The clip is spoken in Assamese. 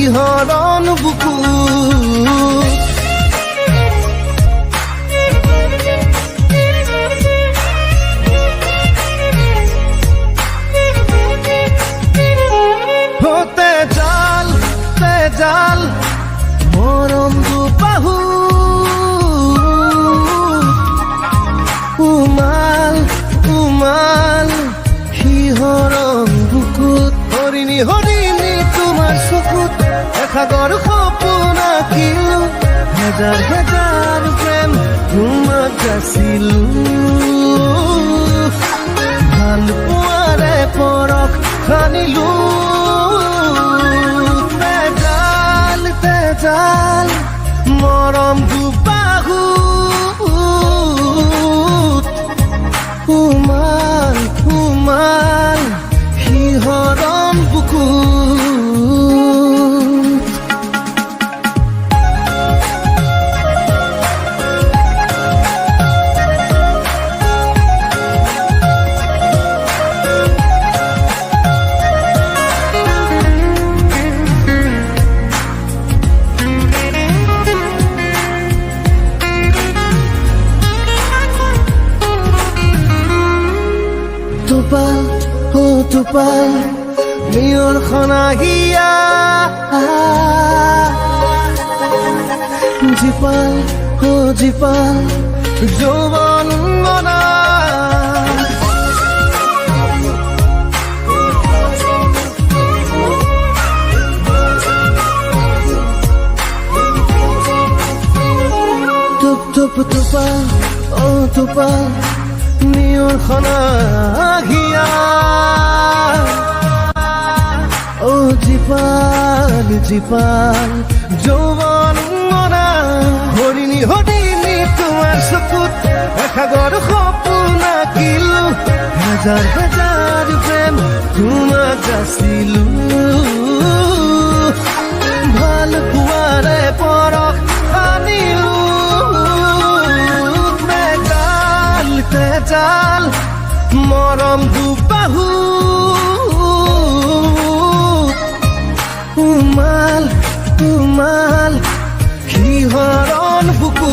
শিহৰণ বুকু জাল মৰম দুবাহু উমাল উমাল শিহৰণ বুকুত হৰিণী হৰিণী তোমাৰ চকুত এসাগৰ সপোন আঁকিলো হেজাৰ হেজাৰ প্ৰেম তোমাক যাচিলো ভাল পোৱাৰে পৰশ সানিলো জাল মৰম দুবাহু উমাল উমাল শিহৰণ বুকু Tupal, oh tupal, niyor khanahiya. Jipal, oh jipal, jovan mona. Tup tup tupal, oh tupal. নিয়ৰ খনাহিয়া ও জীপাল জীপাল যৌৱন মনা হৰিণী হৰিণী তোমাৰ চকুত এসাগৰ সপোন আঁকিলো হাজাৰ হাজাৰ প্ৰেম তোমাক যাচিলো ভাল পোৱাৰে পৰশ সানিলো জাল মৰম দুবাহু উমাল উমাল শিহৰণ বুকু